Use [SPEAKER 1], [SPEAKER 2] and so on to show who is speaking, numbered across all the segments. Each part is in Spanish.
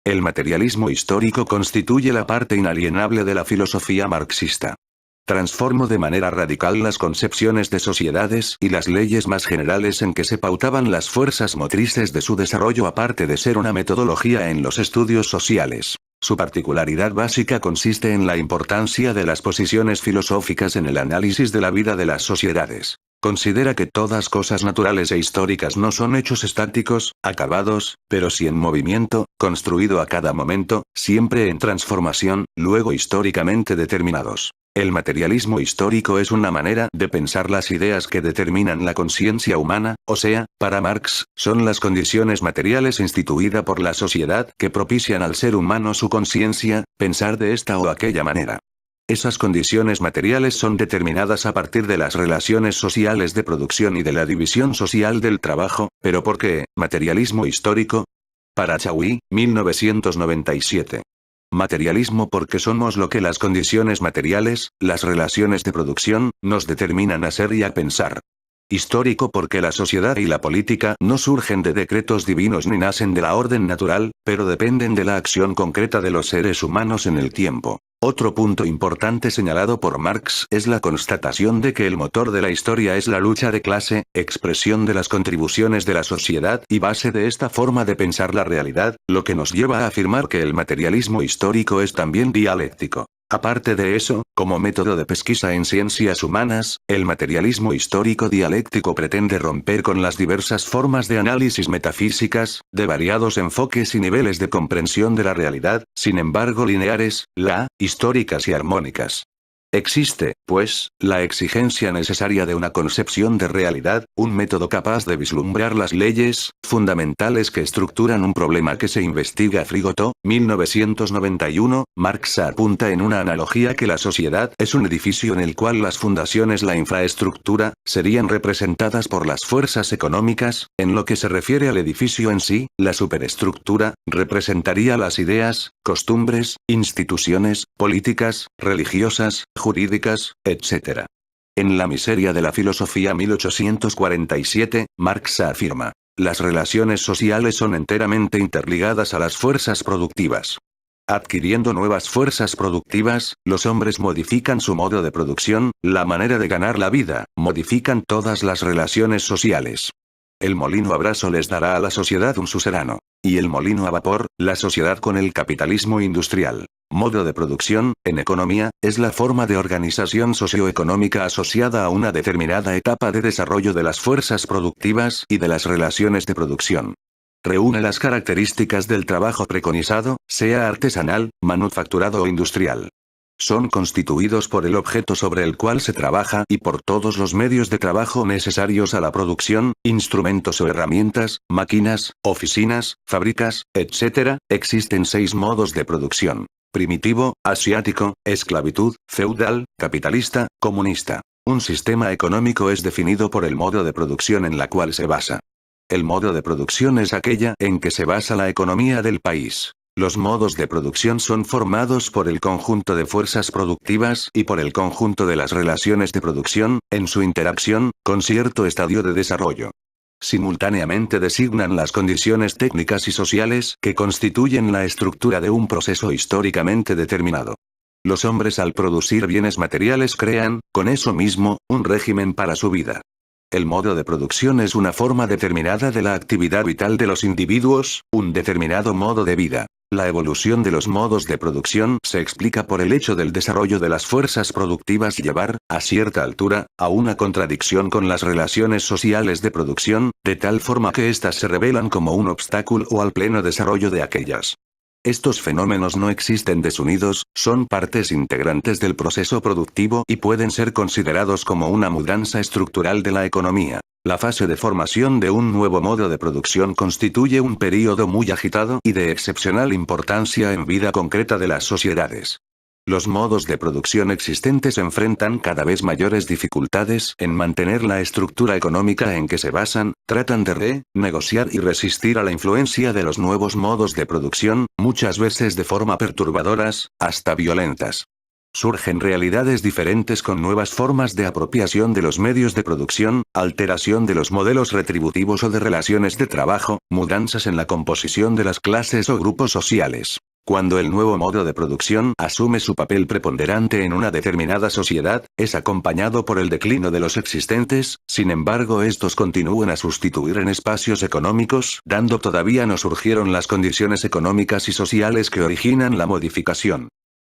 [SPEAKER 1] El materialismo histórico constituye la parte inalienable de la filosofía marxista. Transformó de manera radical las concepciones de sociedades y las leyes más generales en que se pautaban las fuerzas motrices de su desarrollo, aparte de ser una metodología en los estudios sociales. Su particularidad básica consiste en la importancia de las posiciones filosóficas en el análisis de la vida de las sociedades. Considera que todas cosas naturales e históricas no son hechos estáticos, acabados, pero sí en movimiento, construido a cada momento, siempre en transformación, luego históricamente determinados. El materialismo histórico es una manera de pensar las ideas que determinan la conciencia humana, o sea, para Marx, son las condiciones materiales instituidas por la sociedad que propician al ser humano su conciencia, pensar de esta o aquella manera. Esas condiciones materiales son determinadas a partir de las relaciones sociales de producción y de la división social del trabajo, pero ¿por qué materialismo histórico? Para Chauí, 1997. Materialismo porque somos lo que las condiciones materiales, las relaciones de producción, nos determinan a ser y a pensar. Histórico porque la sociedad y la política no surgen de decretos divinos ni nacen de la orden natural, pero dependen de la acción concreta de los seres humanos en el tiempo. Otro punto importante señalado por Marx es la constatación de que el motor de la historia es la lucha de clase, expresión de las contribuciones de la sociedad y base de esta forma de pensar la realidad, lo que nos lleva a afirmar que el materialismo histórico es también dialéctico. Aparte de eso, como método de pesquisa en ciencias humanas, el materialismo histórico dialéctico pretende romper con las diversas formas de análisis metafísicas, de variados enfoques y niveles de comprensión de la realidad, sin embargo lineares, históricas y armónicas. Existe, pues, la exigencia necesaria de una concepción de realidad, un método capaz de vislumbrar las leyes fundamentales que estructuran un problema que se investiga. Frigoto, 1991, Marx apunta en una analogía que la sociedad es un edificio en el cual las fundaciones, la infraestructura, serían representadas por las fuerzas económicas, en lo que se refiere al edificio en sí, la superestructura, representaría las ideas, costumbres, instituciones, políticas, religiosas, jurídicas, etc. En La miseria de la filosofía 1847, Marx afirma: las relaciones sociales son enteramente interligadas a las fuerzas productivas. Adquiriendo nuevas fuerzas productivas, los hombres modifican su modo de producción, la manera de ganar la vida, modifican todas las relaciones sociales. El molino a brazo les dará a la sociedad un suzerano. Y el molino a vapor, la sociedad con el capitalismo industrial. Modo de producción, en economía, es la forma de organización socioeconómica asociada a una determinada etapa de desarrollo de las fuerzas productivas y de las relaciones de producción. Reúne las características del trabajo preconizado, sea artesanal, manufacturado o industrial. Son constituidos por el objeto sobre el cual se trabaja y por todos los medios de trabajo necesarios a la producción, instrumentos o herramientas, máquinas, oficinas, fábricas, etc. Existen 6 modos de producción: primitivo, asiático, esclavitud, feudal, capitalista, comunista. Un sistema económico es definido por el modo de producción en la cual se basa. El modo de producción es aquella en que se basa la economía del país. Los modos de producción son formados por el conjunto de fuerzas productivas y por el conjunto de las relaciones de producción, en su interacción, con cierto estadio de desarrollo. Simultáneamente designan las condiciones técnicas y sociales que constituyen la estructura de un proceso históricamente determinado. Los hombres al producir bienes materiales crean, con eso mismo, un régimen para su vida. El modo de producción es una forma determinada de la actividad vital de los individuos, un determinado modo de vida. La evolución de los modos de producción se explica por el hecho del desarrollo de las fuerzas productivas llevar, a cierta altura, a una contradicción con las relaciones sociales de producción, de tal forma que éstas se revelan como un obstáculo al pleno desarrollo de aquellas. Estos fenómenos no existen desunidos, son partes integrantes del proceso productivo y pueden ser considerados como una mudanza estructural de la economía. La fase de formación de un nuevo modo de producción constituye un período muy agitado y de excepcional importancia en vida concreta de las sociedades. Los modos de producción existentes enfrentan cada vez mayores dificultades en mantener la estructura económica en que se basan, tratan de negociar y resistir a la influencia de los nuevos modos de producción, muchas veces de forma perturbadoras, hasta violentas. Surgen realidades diferentes con nuevas formas de apropiación de los medios de producción, alteración de los modelos retributivos o de relaciones de trabajo, mudanzas en la composición de las clases o grupos sociales. Cuando el nuevo modo de producción asume su papel preponderante en una determinada sociedad, es acompañado por el declino de los existentes, sin embargo estos continúan a sustituir en espacios económicos, dando todavía no surgieron las condiciones económicas y sociales que originan la modificación.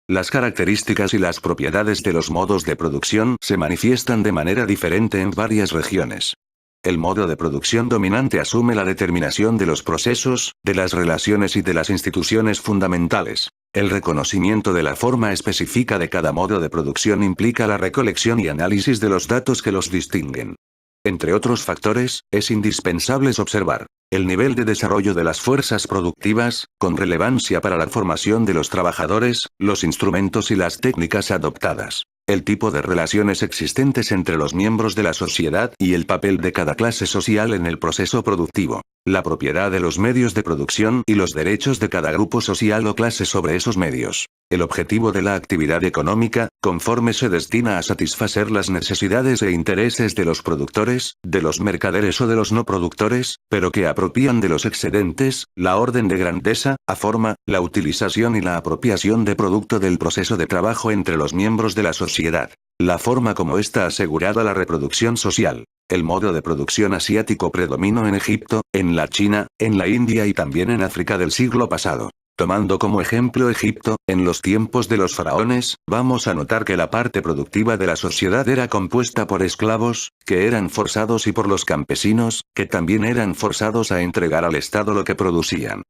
[SPEAKER 1] Las características y las propiedades de los modos de producción se manifiestan de manera diferente en varias regiones. El modo de producción dominante asume la determinación de los procesos, de las relaciones y de las instituciones fundamentales. El reconocimiento de la forma específica de cada modo de producción implica la recolección y análisis de los datos que los distinguen. Entre otros factores, es indispensable observar el nivel de desarrollo de las fuerzas productivas, con relevancia para la formación de los trabajadores, los instrumentos y las técnicas adoptadas. El tipo de relaciones existentes entre los miembros de la sociedad y el papel de cada clase social en el proceso productivo. La propiedad de los medios de producción y los derechos de cada grupo social o clase sobre esos medios. El objetivo de la actividad económica, conforme se destina a satisfacer las necesidades e intereses de los productores, de los mercaderes o de los no productores, pero que apropían de los excedentes, la orden de grandeza, a forma, la utilización y la apropiación de producto del proceso de trabajo entre los miembros de la sociedad. La forma como está asegurada la reproducción social. El modo de producción asiático predominó en Egipto, en la China, en la India y también en África del siglo pasado. Tomando como ejemplo Egipto, en los tiempos de los faraones, vamos a notar que la parte productiva de la sociedad era compuesta por esclavos, que eran forzados y por los campesinos, que también eran forzados a entregar al Estado lo que producían.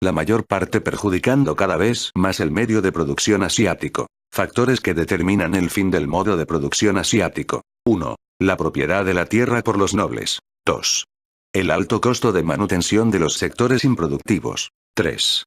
[SPEAKER 1] La mayor parte perjudicando cada vez más el medio de producción asiático. Factores que determinan el fin del modo de producción asiático. 1. La propiedad de la tierra por los nobles. 2. El alto costo de manutención de los sectores improductivos. 3.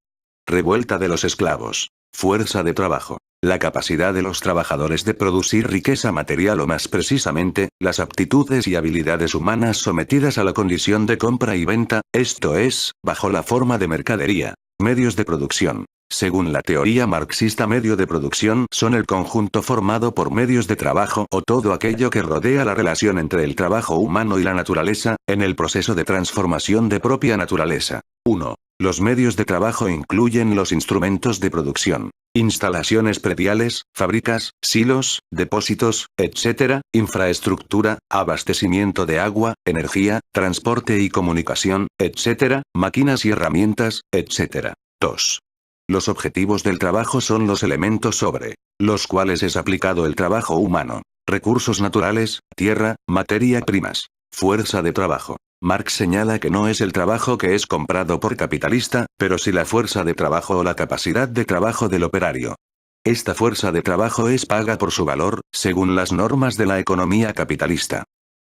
[SPEAKER 1] Revuelta de los esclavos. Fuerza de trabajo. La capacidad de los trabajadores de producir riqueza material o más precisamente, las aptitudes y habilidades humanas sometidas a la condición de compra y venta, esto es, bajo la forma de mercadería. Medios de producción. Según la teoría marxista, medio de producción son el conjunto formado por medios de trabajo o todo aquello que rodea la relación entre el trabajo humano y la naturaleza, en el proceso de transformación de propia naturaleza. 1. Los medios de trabajo incluyen los instrumentos de producción, instalaciones prediales, fábricas, silos, depósitos, etc., infraestructura, abastecimiento de agua, energía, transporte y comunicación, etc., máquinas y herramientas, etc. 2. Los objetivos del trabajo son los elementos sobre los cuales es aplicado el trabajo humano. Recursos naturales, tierra, materia primas, fuerza de trabajo. Marx señala que no es el trabajo que es comprado por capitalista, pero sí la fuerza de trabajo o la capacidad de trabajo del operario. Esta fuerza de trabajo es paga por su valor, según las normas de la economía capitalista.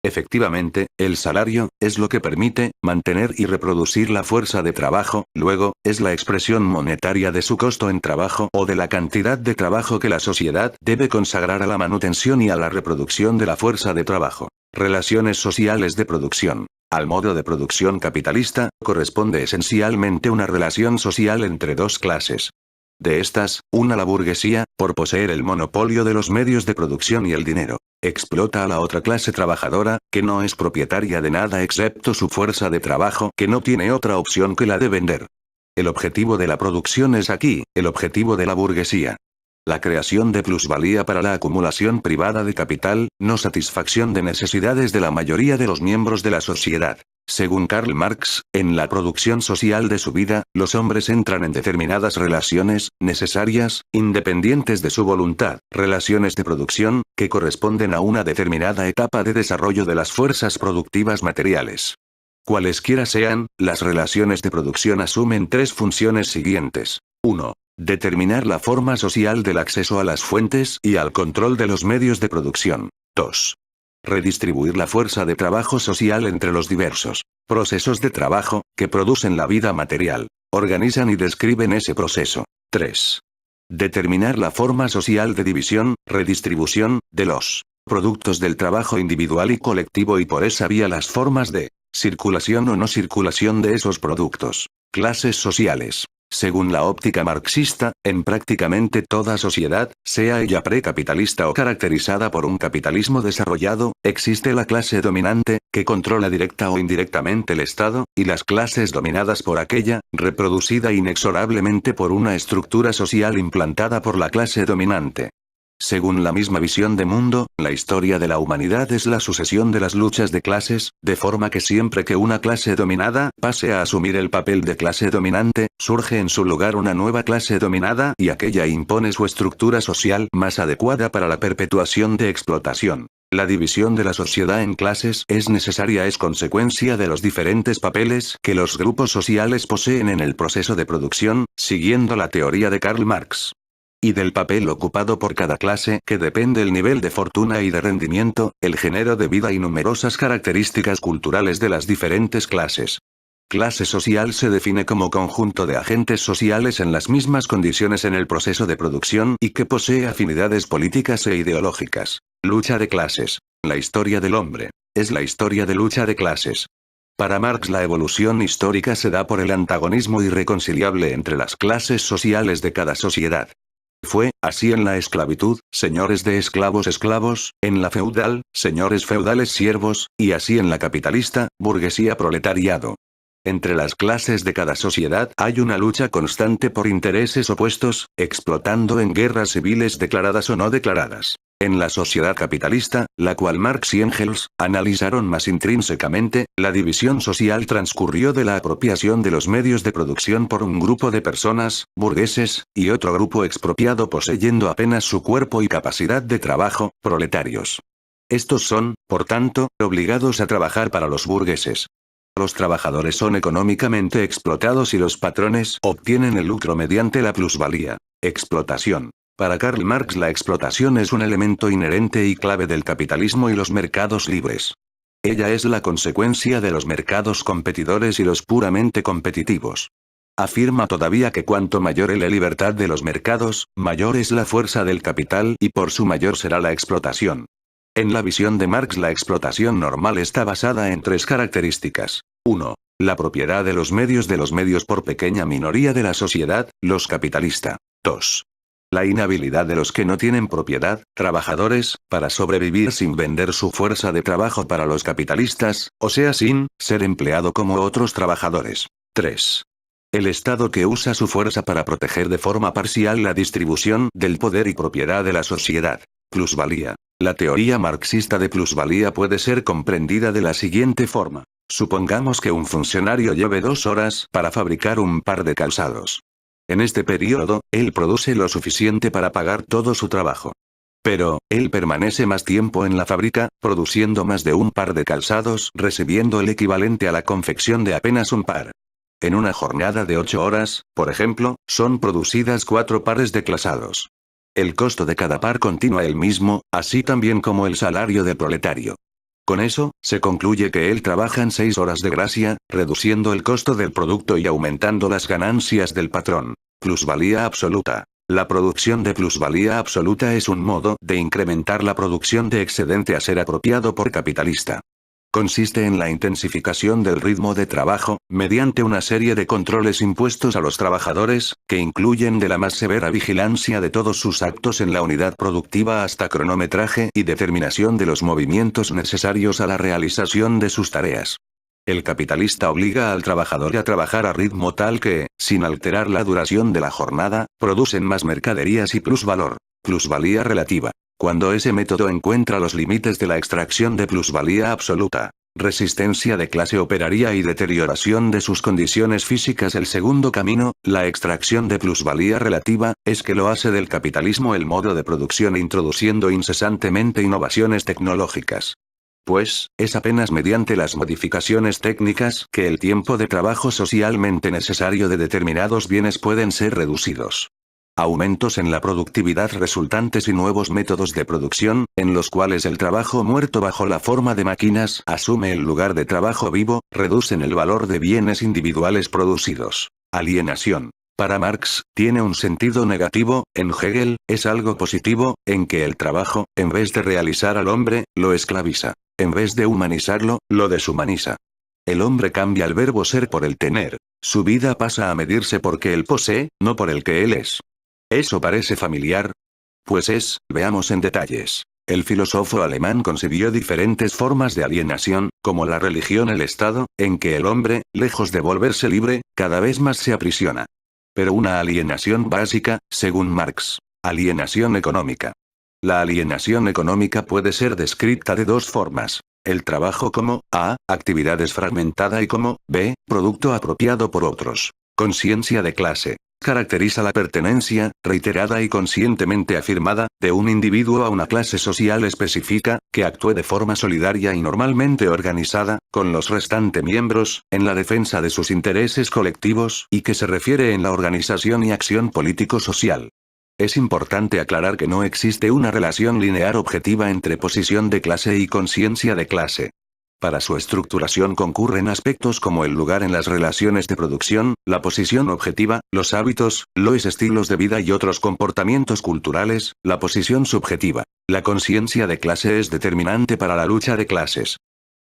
[SPEAKER 1] Efectivamente, el salario, es lo que permite, mantener y reproducir la fuerza de trabajo, luego, es la expresión monetaria de su costo en trabajo o de la cantidad de trabajo que la sociedad debe consagrar a la manutención y a la reproducción de la fuerza de trabajo. Relaciones sociales de producción. Al modo de producción capitalista, corresponde esencialmente una relación social entre dos clases. De estas, una la burguesía, por poseer el monopolio de los medios de producción y el dinero, explota a la otra clase trabajadora, que no es propietaria de nada excepto su fuerza de trabajo, que no tiene otra opción que la de vender. El objetivo de la producción es aquí, el objetivo de la burguesía. La creación de plusvalía para la acumulación privada de capital, no satisfacción de necesidades de la mayoría de los miembros de la sociedad. Según Karl Marx, en la producción social de su vida, los hombres entran en determinadas relaciones, necesarias, independientes de su voluntad, relaciones de producción, que corresponden a una determinada etapa de desarrollo de las fuerzas productivas materiales. Cualesquiera sean, las relaciones de producción asumen tres funciones siguientes. 1. Determinar la forma social del acceso a las fuentes y al control de los medios de producción. 2. Redistribuir la fuerza de trabajo social entre los diversos procesos de trabajo, que producen la vida material. Organizan y describen ese proceso. 3. Determinar la forma social de división, redistribución, de los productos del trabajo individual y colectivo y por esa vía las formas de circulación o no circulación de esos productos. Clases sociales. Según la óptica marxista, en prácticamente toda sociedad, sea ella precapitalista o caracterizada por un capitalismo desarrollado, existe la clase dominante, que controla directa o indirectamente el Estado, y las clases dominadas por aquella, reproducida inexorablemente por una estructura social implantada por la clase dominante. Según la misma visión de mundo, la historia de la humanidad es la sucesión de las luchas de clases, de forma que siempre que una clase dominada pase a asumir el papel de clase dominante, surge en su lugar una nueva clase dominada y aquella impone su estructura social más adecuada para la perpetuación de explotación. La división de la sociedad en clases es necesaria, es consecuencia de los diferentes papeles que los grupos sociales poseen en el proceso de producción, siguiendo la teoría de Karl Marx. Y del papel ocupado por cada clase, que depende el nivel de fortuna y de rendimiento, el género de vida y numerosas características culturales de las diferentes clases. Clase social se define como conjunto de agentes sociales en las mismas condiciones en el proceso de producción y que posee afinidades políticas e ideológicas. Lucha de clases. La historia del hombre. Es la historia de lucha de clases. Para Marx la evolución histórica se da por el antagonismo irreconciliable entre las clases sociales de cada sociedad. Fue, así en la esclavitud, señores de esclavos esclavos, en la feudal, señores feudales siervos, y así en la capitalista, burguesía proletariado. Entre las clases de cada sociedad hay una lucha constante por intereses opuestos, explotando en guerras civiles declaradas o no declaradas. En la sociedad capitalista, la cual Marx y Engels analizaron más intrínsecamente, la división social transcurrió de la apropiación de los medios de producción por un grupo de personas, burgueses, y otro grupo expropiado poseyendo apenas su cuerpo y capacidad de trabajo, proletarios. Estos son, por tanto, obligados a trabajar para los burgueses. Los trabajadores son económicamente explotados y los patrones obtienen el lucro mediante la plusvalía. Explotación. Para Karl Marx la explotación es un elemento inherente y clave del capitalismo y los mercados libres. Ella es la consecuencia de los mercados competidores y los puramente competitivos. Afirma todavía que cuanto mayor es la libertad de los mercados, mayor es la fuerza del capital y por su mayor será la explotación. En la visión de Marx la explotación normal está basada en tres características. 1. La propiedad de los medios por pequeña minoría de la sociedad, los capitalista. 2. La inhabilidad de los que no tienen propiedad, trabajadores, para sobrevivir sin vender su fuerza de trabajo para los capitalistas, o sea sin ser empleado como otros trabajadores. 3. El Estado que usa su fuerza para proteger de forma parcial la distribución del poder y propiedad de la sociedad. Plusvalía. La teoría marxista de plusvalía puede ser comprendida de la siguiente forma. Supongamos que un funcionario lleve 2 horas para fabricar un par de calzados. En este periodo, él produce lo suficiente para pagar todo su trabajo. Pero, él permanece más tiempo en la fábrica, produciendo más de un par de calzados, recibiendo el equivalente a la confección de apenas un par. En una jornada de 8 horas, por ejemplo, son producidas 4 pares de calzados. El costo de cada par continúa el mismo, así también como el salario del proletario. Con eso, se concluye que él trabaja en 6 horas de gracia, reduciendo el costo del producto y aumentando las ganancias del patrón. Plusvalía absoluta. La producción de plusvalía absoluta es un modo de incrementar la producción de excedente a ser apropiado por capitalista. Consiste en la intensificación del ritmo de trabajo, mediante una serie de controles impuestos a los trabajadores, que incluyen de la más severa vigilancia de todos sus actos en la unidad productiva hasta cronometraje y determinación de los movimientos necesarios a la realización de sus tareas. El capitalista obliga al trabajador a trabajar a ritmo tal que, sin alterar la duración de la jornada, producen más mercaderías y plusvalor. Plusvalía relativa. Cuando ese método encuentra los límites de la extracción de plusvalía absoluta, resistencia de clase operaria y deterioración de sus condiciones físicas, el segundo camino, la extracción de plusvalía relativa, es que lo hace del capitalismo el modo de producción introduciendo incesantemente innovaciones tecnológicas. Pues, es apenas mediante las modificaciones técnicas que el tiempo de trabajo socialmente necesario de determinados bienes pueden ser reducidos. Aumentos en la productividad resultantes y nuevos métodos de producción, en los cuales el trabajo muerto bajo la forma de máquinas asume el lugar de trabajo vivo, reducen el valor de bienes individuales producidos. Alienación. Para Marx, tiene un sentido negativo, en Hegel, es algo positivo, en que el trabajo, en vez de realizar al hombre, lo esclaviza. En vez de humanizarlo, lo deshumaniza. el hombre cambia el verbo ser por el tener. Su vida pasa a medirse porque él posee, no por el que él es. ¿Eso parece familiar? Pues veamos en detalles. El filósofo alemán concibió diferentes formas de alienación, como la religión, el Estado, en que el hombre, lejos de volverse libre, cada vez más se aprisiona. Pero una alienación básica, según Marx. Alienación económica. La alienación económica puede ser descrita de dos formas. El trabajo como A, actividad desfragmentada y como B, producto apropiado por otros. Conciencia de clase. Caracteriza la pertenencia, reiterada y conscientemente afirmada, de un individuo a una clase social específica, que actúe de forma solidaria y normalmente organizada, con los restantes miembros, en la defensa de sus intereses colectivos, y que se refiere en la organización y acción político-social. Es importante aclarar que no existe una relación lineal objetiva entre posición de clase y conciencia de clase. Para su estructuración concurren aspectos como el lugar en las relaciones de producción, la posición objetiva, los hábitos, los estilos de vida y otros comportamientos culturales, la posición subjetiva. La conciencia de clase es determinante para la lucha de clases.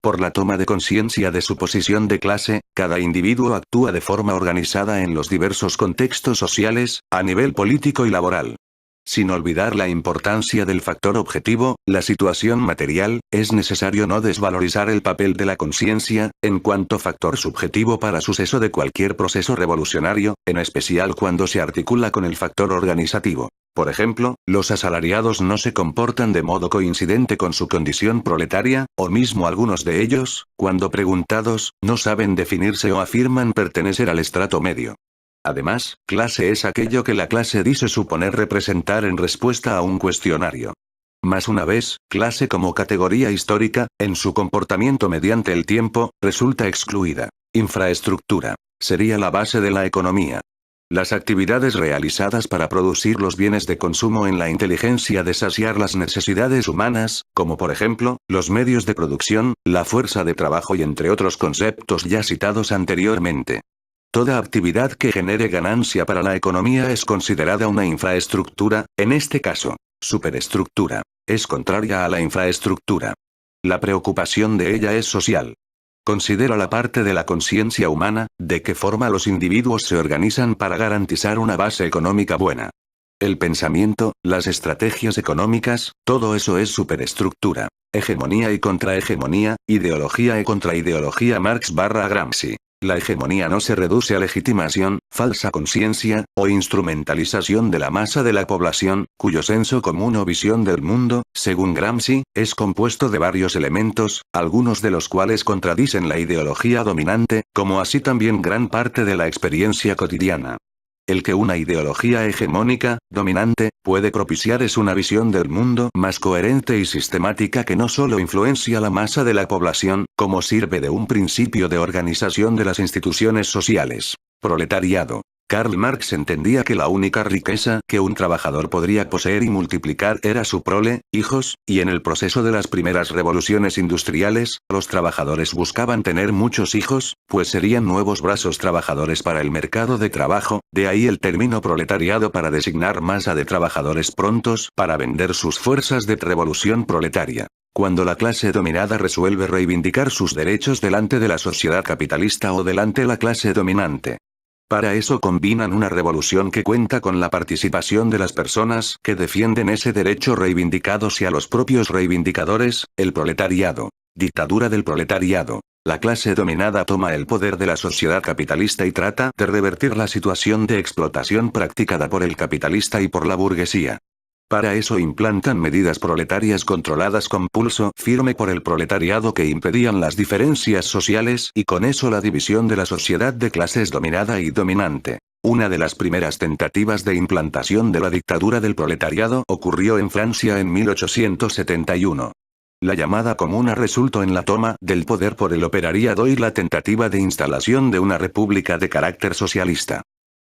[SPEAKER 1] Por la toma de conciencia de su posición de clase, cada individuo actúa de forma organizada en los diversos contextos sociales, a nivel político y laboral. Sin olvidar la importancia del factor objetivo, la situación material, es necesario no desvalorizar el papel de la conciencia, en cuanto factor subjetivo para suceso de cualquier proceso revolucionario, en especial cuando se articula con el factor organizativo. Por ejemplo, los asalariados no se comportan de modo coincidente con su condición proletaria, o mismo algunos de ellos, cuando preguntados, no saben definirse o afirman pertenecer al estrato medio. Además, clase es aquello que la clase dice suponer representar en respuesta a un cuestionario. Más una vez, clase como categoría histórica, en su comportamiento mediante el tiempo, resulta excluida. Infraestructura. Sería la base de la economía. Las actividades realizadas para producir los bienes de consumo en la inteligencia de saciar las necesidades humanas, como por ejemplo, los medios de producción, la fuerza de trabajo y entre otros conceptos ya citados anteriormente. Toda actividad que genere ganancia para la economía es considerada una infraestructura, en este caso, superestructura. Es contraria a la infraestructura. La preocupación de ella es social. Considera la parte de la conciencia humana, de qué forma los individuos se organizan para garantizar una base económica buena. El pensamiento, las estrategias económicas, todo eso es superestructura. Hegemonía y contrahegemonía, ideología y contraideología Marx/Gramsci. La hegemonía no se reduce a legitimación, falsa conciencia, o instrumentalización de la masa de la población, cuyo senso común o visión del mundo, según Gramsci, es compuesto de varios elementos, algunos de los cuales contradicen la ideología dominante, como así también gran parte de la experiencia cotidiana. El que una ideología hegemónica, dominante, puede propiciar es una visión del mundo más coherente y sistemática que no solo influencia a la masa de la población, como sirve de un principio de organización de las instituciones sociales. Proletariado. Karl Marx entendía que la única riqueza que un trabajador podría poseer y multiplicar era su prole, hijos, y en el proceso de las primeras revoluciones industriales, los trabajadores buscaban tener muchos hijos, pues serían nuevos brazos trabajadores para el mercado de trabajo, de ahí el término proletariado para designar masa de trabajadores prontos para vender sus fuerzas de revolución proletaria. Cuando la clase dominada resuelve reivindicar sus derechos delante de la sociedad capitalista o delante de la clase dominante. Para eso combinan una revolución que cuenta con la participación de las personas que defienden ese derecho reivindicados y a los propios reivindicadores, el proletariado. Dictadura del proletariado. La clase dominada toma el poder de la sociedad capitalista y trata de revertir la situación de explotación practicada por el capitalista y por la burguesía. Para eso implantan medidas proletarias controladas con pulso firme por el proletariado que impedían las diferencias sociales y con eso la división de la sociedad de clases dominada y dominante. Una de las primeras tentativas de implantación de la dictadura del proletariado ocurrió en Francia en 1871. La llamada Comuna resultó en la toma del poder por el operariado y la tentativa de instalación de una república de carácter socialista.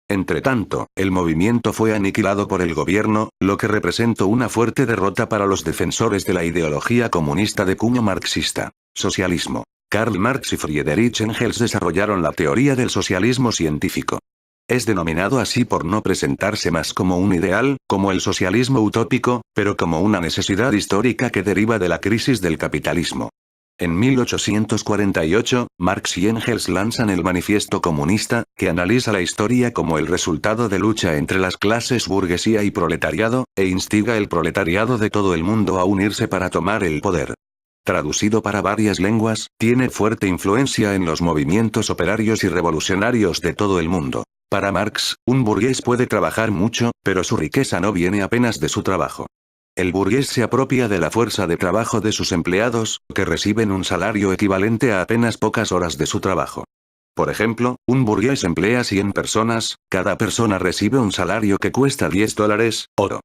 [SPEAKER 1] Entretanto, el movimiento fue aniquilado por el gobierno, lo que representó una fuerte derrota para los defensores de la ideología comunista de cuño marxista. Socialismo. Karl Marx y Friedrich Engels desarrollaron la teoría del socialismo científico. Es denominado así por no presentarse más como un ideal, como el socialismo utópico, pero como una necesidad histórica que deriva de la crisis del capitalismo. En 1848, Marx y Engels lanzan el Manifiesto Comunista, que analiza la historia como el resultado de lucha entre las clases burguesía y proletariado, e instiga el proletariado de todo el mundo a unirse para tomar el poder. Traducido para varias lenguas, tiene fuerte influencia en los movimientos operarios y revolucionarios de todo el mundo. Para Marx, un burgués puede trabajar mucho, pero su riqueza no viene apenas de su trabajo. El burgués se apropia de la fuerza de trabajo de sus empleados, que reciben un salario equivalente a apenas pocas horas de su trabajo. Por ejemplo, un burgués emplea 100 personas, cada persona recibe un salario que cuesta $10, oro.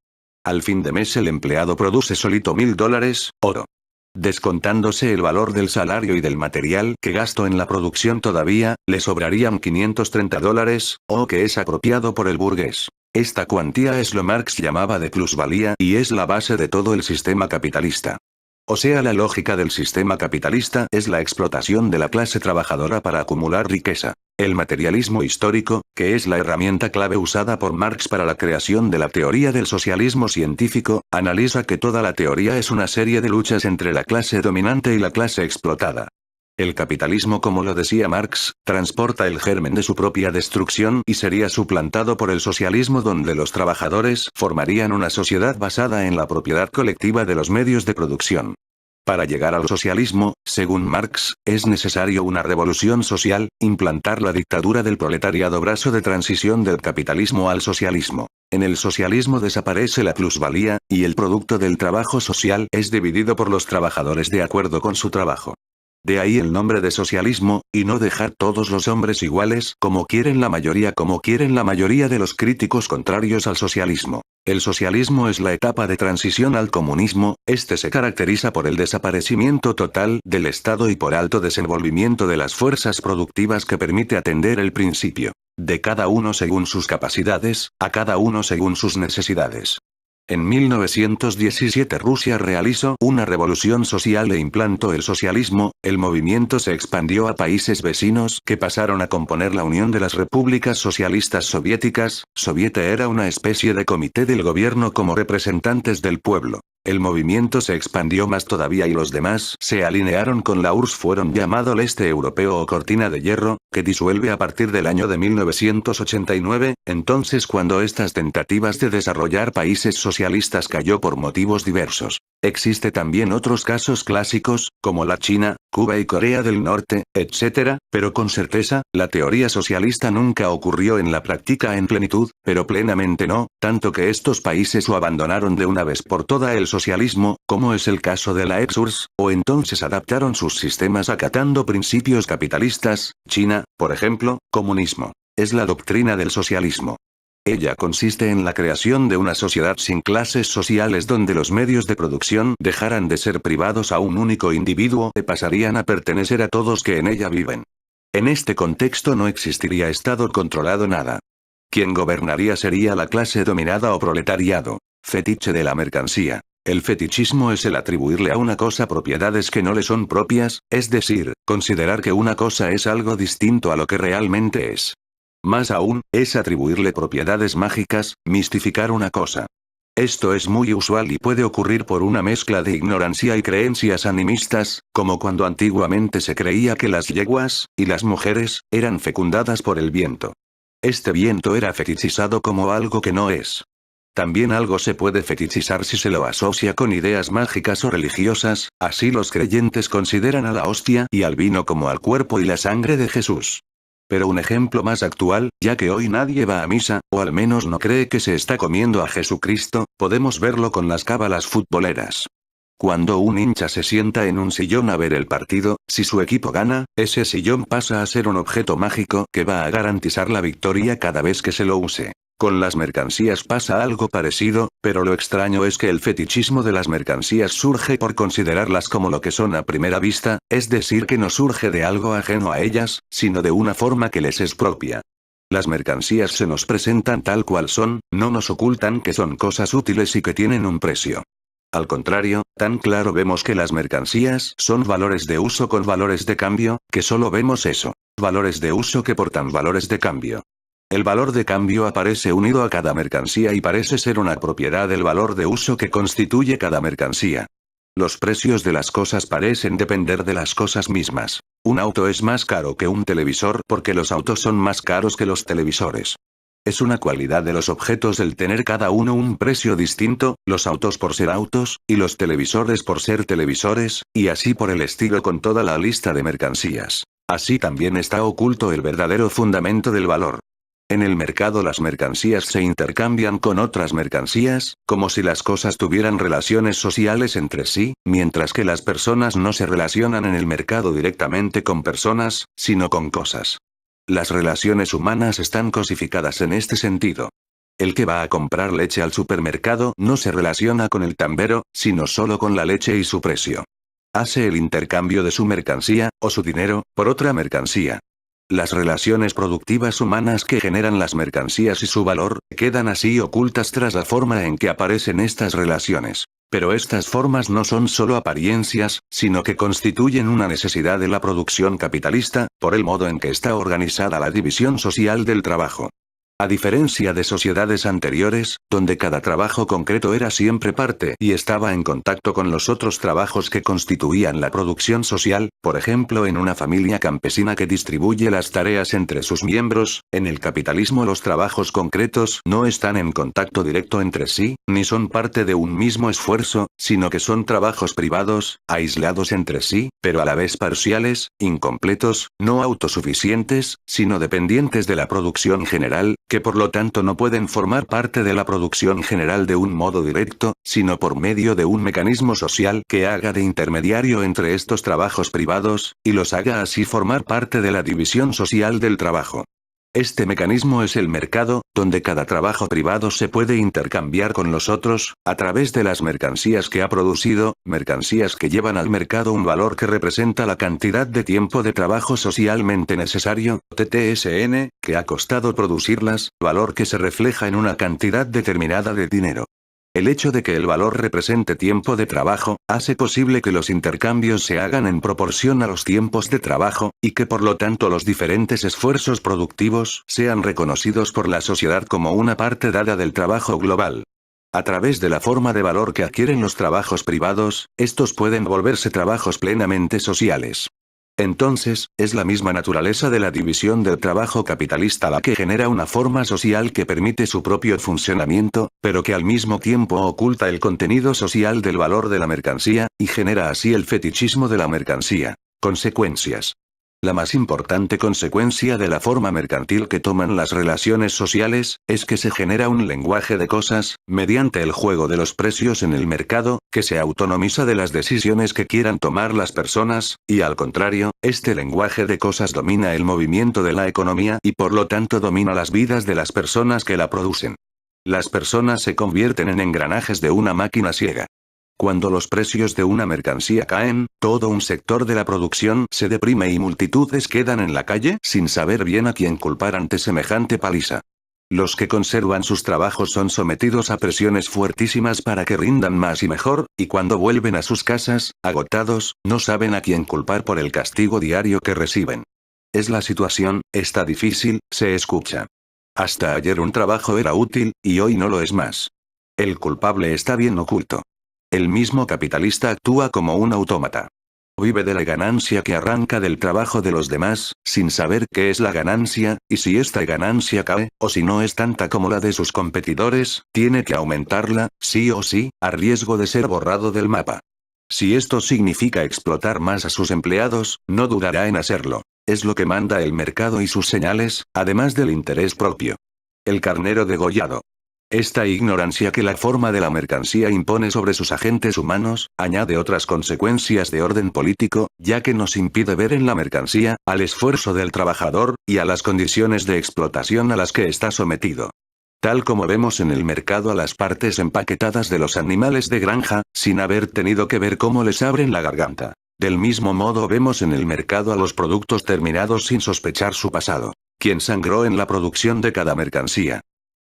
[SPEAKER 1] Al fin de mes el empleado produce solito $1000, oro. Descontándose el valor del salario y del material que gastó en la producción todavía, le sobrarían $530, o que es apropiado por el burgués. Esta cuantía es lo Marx llamaba de plusvalía y es la base de todo el sistema capitalista. O sea, la lógica del sistema capitalista es la explotación de la clase trabajadora para acumular riqueza. El materialismo histórico, que es la herramienta clave usada por Marx para la creación de la teoría del socialismo científico, analiza que toda la teoría es una serie de luchas entre la clase dominante y la clase explotada. El capitalismo, como lo decía Marx, transporta el germen de su propia destrucción y sería suplantado por el socialismo, donde los trabajadores formarían una sociedad basada en la propiedad colectiva de los medios de producción. Para llegar al socialismo, según Marx, es necesario una revolución social, implantar la dictadura del proletariado, brazo de transición del capitalismo al socialismo. En el socialismo desaparece la plusvalía, y el producto del trabajo social es dividido por los trabajadores de acuerdo con su trabajo. De ahí el nombre de socialismo, y no dejar todos los hombres iguales, como quieren la mayoría de los críticos contrarios al socialismo. El socialismo es la etapa de transición al comunismo, este se caracteriza por el desaparecimiento total del Estado y por alto desenvolvimiento de las fuerzas productivas que permite atender el principio de cada uno según sus capacidades, a cada uno según sus necesidades. En 1917 Rusia realizó una revolución social e implantó el socialismo, el movimiento se expandió a países vecinos que pasaron a componer la Unión de las Repúblicas Socialistas Soviéticas. Sovieta era una especie de comité del gobierno como representantes del pueblo. El movimiento se expandió más todavía y los demás se alinearon con la URSS, fueron llamado Leste Europeo o Cortina de Hierro, que disuelve a partir del año de 1989, entonces cuando estas tentativas de desarrollar países socialistas cayó por motivos diversos. Existe también otros casos clásicos, como la China, Cuba y Corea del Norte, etc., pero con certeza, la teoría socialista nunca ocurrió en la práctica en plenitud, pero plenamente no, tanto que estos países lo abandonaron de una vez por todas el socialismo, como es el caso de la ex-URSS, o entonces adaptaron sus sistemas acatando principios capitalistas. China, por ejemplo, comunismo. Es la doctrina del socialismo. Ella consiste en la creación de una sociedad sin clases sociales donde los medios de producción dejaran de ser privados a un único individuo y pasarían a pertenecer a todos que en ella viven. En este contexto no existiría Estado controlado nada. Quien gobernaría sería la clase dominada o proletariado. Fetiche de la mercancía. El fetichismo es el atribuirle a una cosa propiedades que no le son propias, es decir, considerar que una cosa es algo distinto a lo que realmente es. Más aún, es atribuirle propiedades mágicas, mistificar una cosa. Esto es muy usual y puede ocurrir por una mezcla de ignorancia y creencias animistas, como cuando antiguamente se creía que las yeguas, y las mujeres, eran fecundadas por el viento. Este viento era fetichizado como algo que no es. También algo se puede fetichizar si se lo asocia con ideas mágicas o religiosas, así los creyentes consideran a la hostia y al vino como al cuerpo y la sangre de Jesús. Pero un ejemplo más actual, ya que hoy nadie va a misa, o al menos no cree que se está comiendo a Jesucristo, podemos verlo con las cábalas futboleras. Cuando un hincha se sienta en un sillón a ver el partido, si su equipo gana, ese sillón pasa a ser un objeto mágico que va a garantizar la victoria cada vez que se lo use. Con las mercancías pasa algo parecido, pero lo extraño es que el fetichismo de las mercancías surge por considerarlas como lo que son a primera vista, es decir, que no surge de algo ajeno a ellas, sino de una forma que les es propia. Las mercancías se nos presentan tal cual son, no nos ocultan que son cosas útiles y que tienen un precio. Al contrario, tan claro vemos que las mercancías son valores de uso con valores de cambio, que solo vemos eso. Valores de uso que portan valores de cambio. El valor de cambio aparece unido a cada mercancía y parece ser una propiedad del valor de uso que constituye cada mercancía. Los precios de las cosas parecen depender de las cosas mismas. Un auto es más caro que un televisor porque los autos son más caros que los televisores. Es una cualidad de los objetos el tener cada uno un precio distinto, los autos por ser autos, y los televisores por ser televisores, y así por el estilo con toda la lista de mercancías. Así también está oculto el verdadero fundamento del valor. En el mercado las mercancías se intercambian con otras mercancías, como si las cosas tuvieran relaciones sociales entre sí, mientras que las personas no se relacionan en el mercado directamente con personas, sino con cosas. Las relaciones humanas están cosificadas en este sentido. El que va a comprar leche al supermercado no se relaciona con el tambero, sino solo con la leche y su precio. Hace el intercambio de su mercancía, o su dinero, por otra mercancía. Las relaciones productivas humanas que generan las mercancías y su valor, quedan así ocultas tras la forma en que aparecen estas relaciones. Pero estas formas no son solo apariencias, sino que constituyen una necesidad de la producción capitalista, por el modo en que está organizada la división social del trabajo. A diferencia de sociedades anteriores, donde cada trabajo concreto era siempre parte y estaba en contacto con los otros trabajos que constituían la producción social, por ejemplo en una familia campesina que distribuye las tareas entre sus miembros, en el capitalismo los trabajos concretos no están en contacto directo entre sí, ni son parte de un mismo esfuerzo, sino que son trabajos privados, aislados entre sí, pero a la vez parciales, incompletos, no autosuficientes, sino dependientes de la producción general, que por lo tanto no pueden formar parte de la producción general de un modo directo, sino por medio de un mecanismo social que haga de intermediario entre estos trabajos privados, y los haga así formar parte de la división social del trabajo. Este mecanismo es el mercado, donde cada trabajo privado se puede intercambiar con los otros, a través de las mercancías que ha producido, mercancías que llevan al mercado un valor que representa la cantidad de tiempo de trabajo socialmente necesario, TTSN, que ha costado producirlas, valor que se refleja en una cantidad determinada de dinero. El hecho de que el valor represente tiempo de trabajo, hace posible que los intercambios se hagan en proporción a los tiempos de trabajo, y que por lo tanto los diferentes esfuerzos productivos sean reconocidos por la sociedad como una parte dada del trabajo global. A través de la forma de valor que adquieren los trabajos privados, estos pueden volverse trabajos plenamente sociales. Entonces, es la misma naturaleza de la división del trabajo capitalista la que genera una forma social que permite su propio funcionamiento, pero que al mismo tiempo oculta el contenido social del valor de la mercancía, y genera así el fetichismo de la mercancía. Consecuencias. La más importante consecuencia de la forma mercantil que toman las relaciones sociales, es que se genera un lenguaje de cosas, mediante el juego de los precios en el mercado, que se autonomiza de las decisiones que quieran tomar las personas, y al contrario, este lenguaje de cosas domina el movimiento de la economía y por lo tanto domina las vidas de las personas que la producen. Las personas se convierten en engranajes de una máquina ciega. Cuando los precios de una mercancía caen, todo un sector de la producción se deprime y multitudes quedan en la calle sin saber bien a quién culpar ante semejante paliza. Los que conservan sus trabajos son sometidos a presiones fuertísimas para que rindan más y mejor, y cuando vuelven a sus casas, agotados, no saben a quién culpar por el castigo diario que reciben. Es la situación, está difícil, se escucha. Hasta ayer un trabajo era útil, y hoy no lo es más. El culpable está bien oculto. El mismo capitalista actúa como un autómata. Vive de la ganancia que arranca del trabajo de los demás, sin saber qué es la ganancia, y si esta ganancia cae, o si no es tanta como la de sus competidores, tiene que aumentarla, sí o sí, a riesgo de ser borrado del mapa. Si esto significa explotar más a sus empleados, no dudará en hacerlo. Es lo que manda el mercado y sus señales, además del interés propio. El carnero degollado. Esta ignorancia que la forma de la mercancía impone sobre sus agentes humanos, añade otras consecuencias de orden político, ya que nos impide ver en la mercancía, al esfuerzo del trabajador, y a las condiciones de explotación a las que está sometido. Tal como vemos en el mercado a las partes empaquetadas de los animales de granja, sin haber tenido que ver cómo les abren la garganta. Del mismo modo vemos en el mercado a los productos terminados sin sospechar su pasado. Quien sangró en la producción de cada mercancía.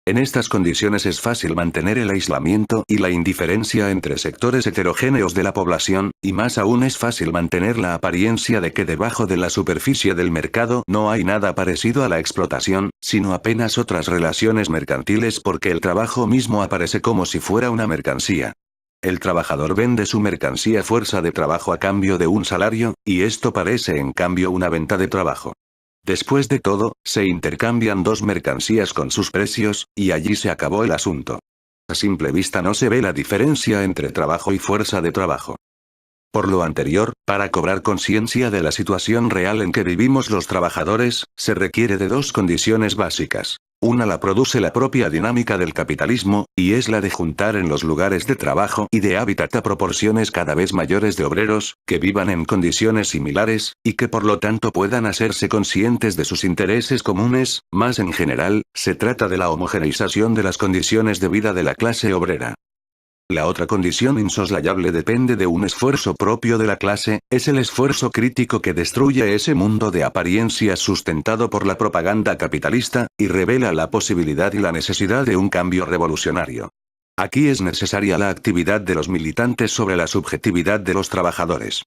[SPEAKER 1] En estas condiciones es fácil mantener el aislamiento y la indiferencia entre sectores heterogéneos de la población, y más aún es fácil mantener la apariencia de que debajo de la superficie del mercado no hay nada parecido a la explotación, sino apenas otras relaciones mercantiles porque el trabajo mismo aparece como si fuera una mercancía. El trabajador vende su mercancía fuerza de trabajo a cambio de un salario, y esto parece en cambio una venta de trabajo. Después de todo, se intercambian dos mercancías con sus precios, y allí se acabó el asunto. A simple vista no se ve la diferencia entre trabajo y fuerza de trabajo. Por lo anterior, para cobrar conciencia de la situación real en que vivimos los trabajadores, se requiere de dos condiciones básicas. Una la produce la propia dinámica del capitalismo, y es la de juntar en los lugares de trabajo y de hábitat a proporciones cada vez mayores de obreros, que vivan en condiciones similares, y que por lo tanto puedan hacerse conscientes de sus intereses comunes. Más en general, se trata de la homogeneización de las condiciones de vida de la clase obrera. La otra condición insoslayable depende de un esfuerzo propio de la clase, es el esfuerzo crítico que destruye ese mundo de apariencias sustentado por la propaganda capitalista, y revela la posibilidad y la necesidad de un cambio revolucionario. Aquí es necesaria la actividad de los militantes sobre la subjetividad de los trabajadores.